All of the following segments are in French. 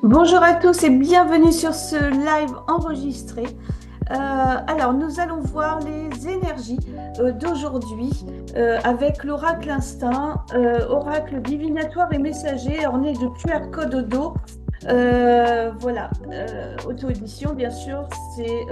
Bonjour à tous et bienvenue sur ce live enregistré. Alors, nous allons voir les énergies d'aujourd'hui avec l'oracle instinct, oracle divinatoire et messager orné de QR code au dos. Voilà, auto-édition, bien sûr, c'est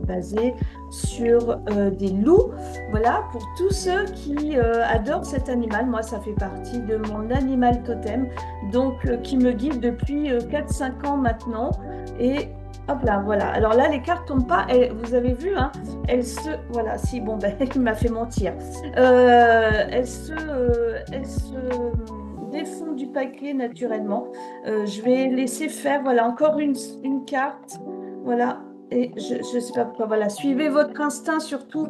basé sur des loups. Voilà, pour tous ceux qui adorent cet animal, moi, ça fait partie de mon animal totem, donc qui me guide depuis 4-5 ans maintenant. Et hop là, voilà. Alors là, les cartes tombent pas. Vous avez vu, hein, voilà, si, bon, ben, il m'a fait mentir. Elles se défont du paquet naturellement. Je vais laisser faire, voilà, encore une carte. Voilà. Et je ne sais pas pourquoi, voilà, suivez votre instinct surtout,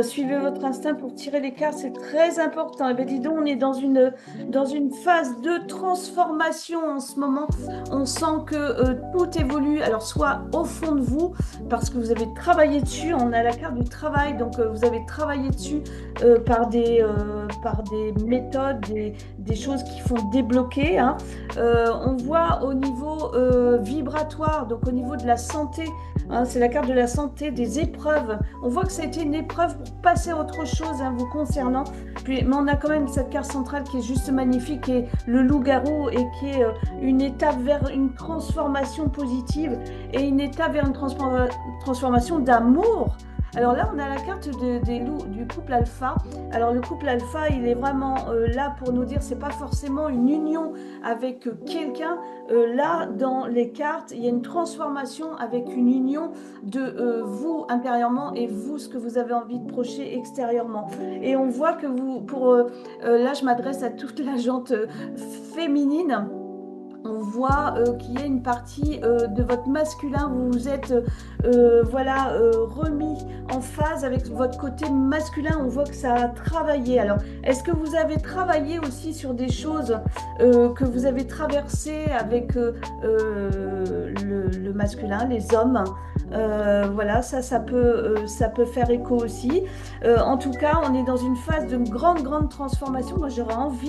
suivez votre instinct pour tirer les cartes, c'est très important. Et bien dis donc, on est dans une phase de transformation en ce moment. On sent que tout évolue, alors soit au fond de vous, parce que vous avez travaillé dessus, on a la carte du travail, donc vous avez travaillé dessus par des méthodes, des choses qui font débloquer, hein. On voit au niveau vibratoire, donc au niveau de la santé, hein, c'est la carte de la santé, des épreuves. On voit que ça a été une épreuve pour passer à autre chose, hein, vous concernant. Mais on a quand même cette carte centrale qui est juste magnifique, qui est le loup-garou et qui est une étape vers une transformation positive et une étape vers une transformation d'amour. Alors là, on a la carte des loups du couple alpha. Alors le couple alpha, il est vraiment là pour nous dire, c'est pas forcément une union avec quelqu'un. Là, dans les cartes, il y a une transformation avec une union de vous intérieurement et vous, ce que vous avez envie de projeter extérieurement. Et on voit que là, je m'adresse à toute la gente féminine. On voit qu'il y a une partie de votre masculin, vous vous êtes voilà, remis en phase avec votre côté masculin, on voit que ça a travaillé. Alors, est-ce que vous avez travaillé aussi sur des choses que vous avez traversées avec le masculin, les hommes? Voilà, ça peut faire écho aussi. En tout cas, on est dans une phase de grande transformation. Moi, j'aurais envie,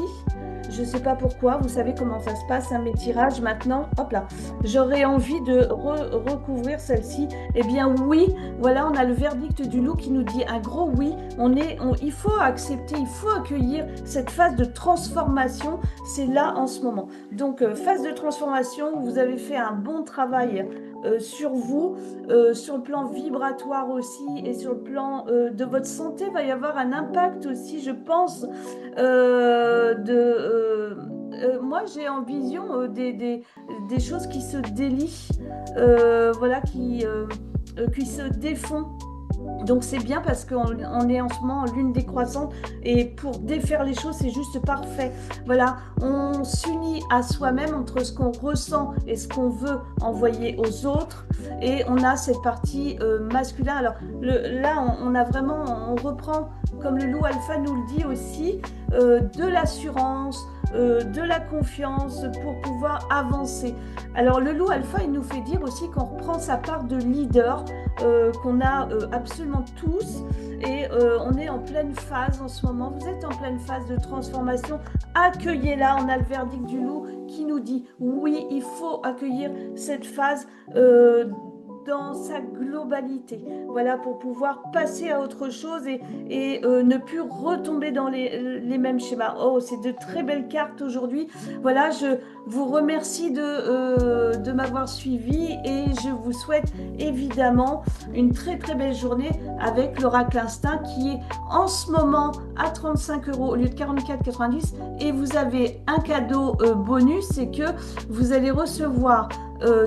je ne sais pas pourquoi, vous savez comment ça se passe, hein, mes tirages maintenant, hop là, j'aurais envie de recouvrir celle-ci. Eh bien oui, voilà, on a le verdict du loup qui nous dit un gros oui. Il faut accepter, il faut accueillir cette phase de transformation, c'est là en ce moment. Donc phase de transformation, vous avez fait un bon travail sur vous, sur le plan vibratoire aussi et sur le plan de votre santé, il va y avoir un impact aussi, je pense, moi, j'ai en vision des choses qui se délient, voilà, qui se défont. Donc c'est bien parce qu'on est en ce moment en lune décroissante et pour défaire les choses, c'est juste parfait. Voilà, on s'unit à soi-même entre ce qu'on ressent et ce qu'on veut envoyer aux autres et on a cette partie masculin. Alors là, on a vraiment, on reprend, comme le loup alpha nous le dit aussi, de l'assurance, de la confiance pour pouvoir avancer. Alors le loup alpha, il nous fait dire aussi qu'on reprend sa part de leader qu'on a absolument tous et on est en pleine phase en ce moment. Vous êtes en pleine phase de transformation. Accueillez-la. On a le verdict du loup qui nous dit oui, il faut accueillir cette phase dans sa globalité, voilà, pour pouvoir passer à autre chose et ne plus retomber dans les mêmes schémas. Oh, c'est de très belles cartes aujourd'hui. Voilà, je vous remercie de m'avoir suivi et je vous souhaite évidemment une très belle journée avec l'Oracle Instinct qui est en ce moment à 35 € au lieu de 44,90 et vous avez un cadeau bonus, c'est que vous allez recevoir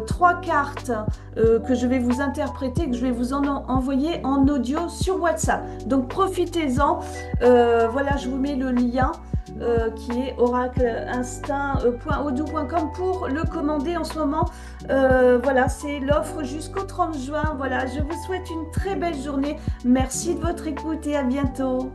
3 cartes que je vais vous interpréter, que je vais vous envoyer en audio sur WhatsApp. Donc profitez-en. Voilà, je vous mets le lien qui est oracleinstinct.odoo.com pour le commander en ce moment. Voilà, c'est l'offre jusqu'au 30 juin. Voilà, je vous souhaite une très belle journée. Merci de votre écoute et à bientôt.